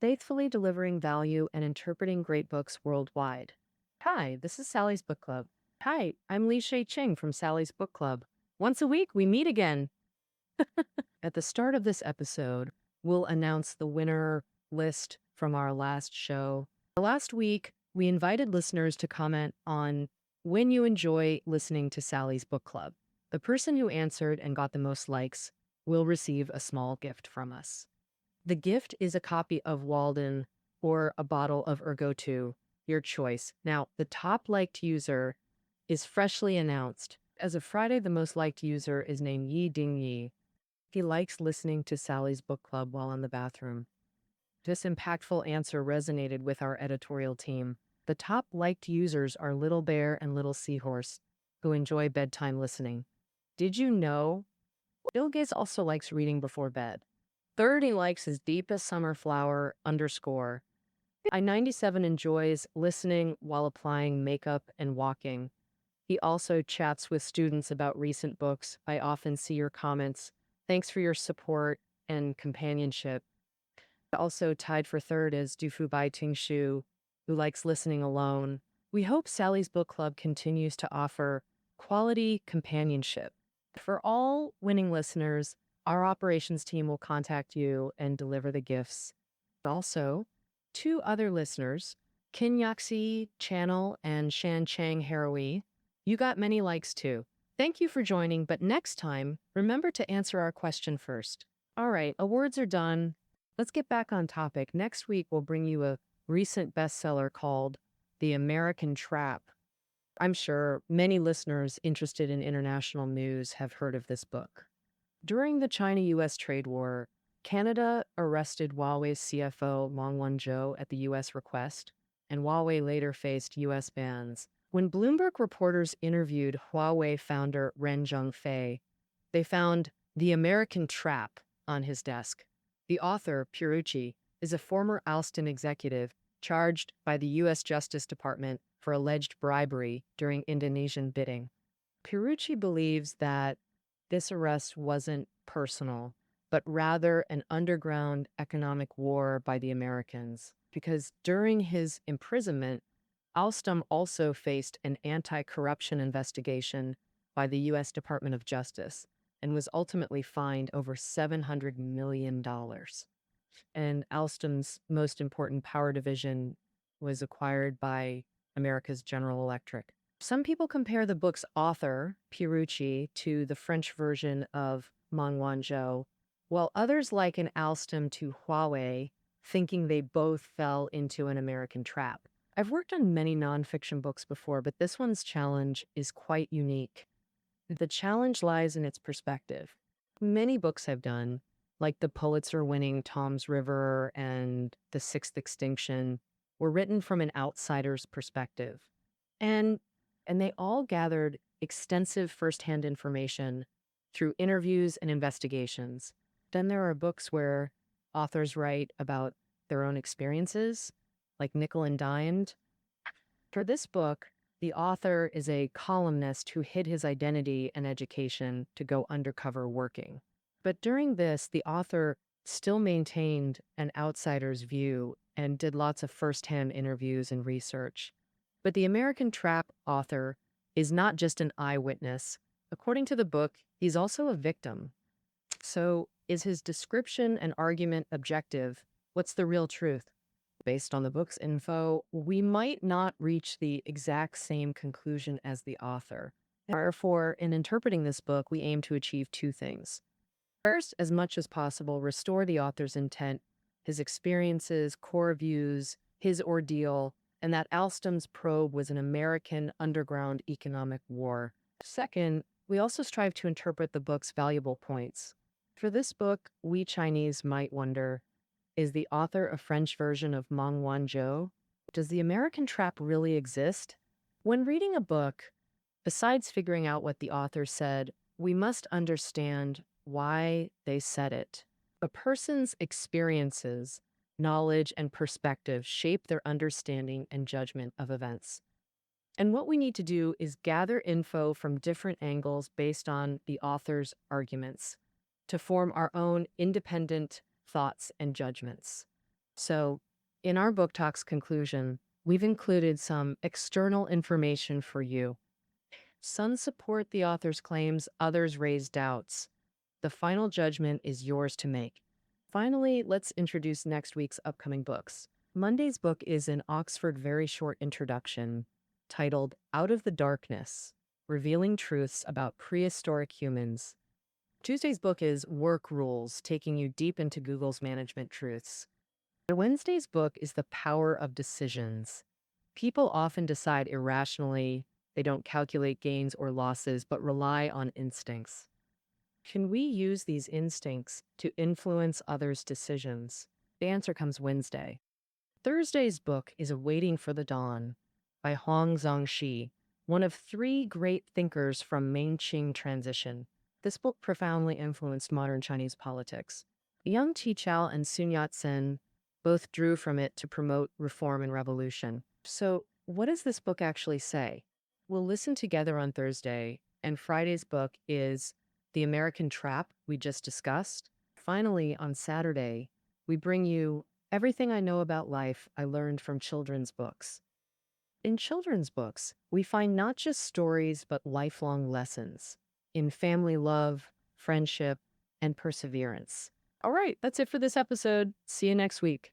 faithfully delivering value and interpreting great books worldwide. Hi, this is Sally's Book Club. Hi, I'm Li Shay Ching from Sally's Book Club. Once a week, we meet again. At the start of this episode, we'll announce the winner list from our last show. Last week, we invited listeners to comment on when you enjoy listening to Sally's Book Club. The person who answered and got the most likes will receive a small gift from us. The gift is a copy of Walden or a bottle of Ergo 2, your choice. Now, the top liked user is freshly announced. As of Friday, the most liked user is named Yi Ding Yi. He likes listening to Sally's Book Club while in the bathroom. This impactful answer resonated with our editorial team. The top liked users are Little Bear and Little Seahorse, who enjoy bedtime listening. Did you know Bill Gates also likes reading before bed? Third, he likes his deepest summer flower _ I-97 enjoys listening while applying makeup and walking. He also chats with students about recent books. I often see your comments. Thanks for your support and companionship. Also tied for third is Dufu Bai Tingshu, who likes listening alone. We hope Sally's Book Club continues to offer quality companionship. For all winning listeners, our operations team will contact you and deliver the gifts. Also, two other listeners, Kin Yaxi Channel and Shan Chang Harawee, you got many likes too. Thank you for joining, but next time, remember to answer our question first. All right, awards are done. Let's get back on topic. Next week, we'll bring you a recent bestseller called The American Trap. I'm sure many listeners interested in international news have heard of this book. During the China-U.S. trade war, Canada arrested Huawei's CFO Meng Wanzhou at the U.S. request, and Huawei later faced U.S. bans. When Bloomberg reporters interviewed Huawei founder Ren Zhengfei, they found The American Trap on his desk. The author, Pierucci, is a former Alstom executive charged by the U.S. Justice Department for alleged bribery during Indonesian bidding. Pierucci believes that this arrest wasn't personal, but rather an underground economic war by the Americans, because during his imprisonment, Alstom also faced an anti-corruption investigation by the U.S. Department of Justice and was ultimately fined over $700 million. And Alstom's most important power division was acquired by America's General Electric. Some people compare the book's author, Pierucci, to the French version of Meng Wanzhou, while others liken Alstom to Huawei, thinking they both fell into an American trap. I've worked on many nonfiction books before, but this one's challenge is quite unique. The challenge lies in its perspective. Many books I've done, like the Pulitzer-winning Tom's River and The Sixth Extinction, were written from an outsider's perspective. And they all gathered extensive firsthand information through interviews and investigations. Then there are books where authors write about their own experiences, like Nickel and Dimed. For this book, the author is a columnist who hid his identity and education to go undercover working. But during this, the author still maintained an outsider's view and did lots of firsthand interviews and research. But the American Trap author is not just an eyewitness. According to the book, he's also a victim. So is his description and argument objective? What's the real truth? Based on the book's info, we might not reach the exact same conclusion as the author. Therefore, in interpreting this book, we aim to achieve two things. First, as much as possible, restore the author's intent, his experiences, core views, his ordeal, and that Alstom's probe was an American underground economic war. Second, we also strive to interpret the book's valuable points. For this book, we Chinese might wonder, is the author a French version of Meng Wanzhou? Does the American trap really exist? When reading a book, besides figuring out what the author said, we must understand why they said it. A person's experiences, knowledge, and perspective shape their understanding and judgment of events. And what we need to do is gather info from different angles based on the author's arguments to form our own independent thoughts and judgments. So, in our book talk's conclusion, we've included some external information for you. Some support the author's claims, others raise doubts. The final judgment is yours to make. Finally, let's introduce next week's upcoming books. Monday's book is an Oxford very short introduction titled Out of the Darkness, Revealing Truths About Prehistoric Humans. Tuesday's book is Work Rules, taking you deep into Google's management truths. Wednesday's book is The Power of Decisions. People often decide irrationally. They don't calculate gains or losses, but rely on instincts. Can we use these instincts to influence others' decisions? The answer comes Wednesday. Thursday's book is Waiting for the Dawn by Huang Zongxi, one of three great thinkers from Ming-Qing transition. This book profoundly influenced modern Chinese politics. Yang Qichao and Sun Yat-sen both drew from it to promote reform and revolution. So, what does this book actually say? We'll listen together on Thursday, and Friday's book is The American Trap, we just discussed. Finally, on Saturday, we bring you Everything I Know About Life I Learned from Children's Books. In children's books, we find not just stories, but lifelong lessons in family love, friendship, and perseverance. All right, that's it for this episode. See you next week.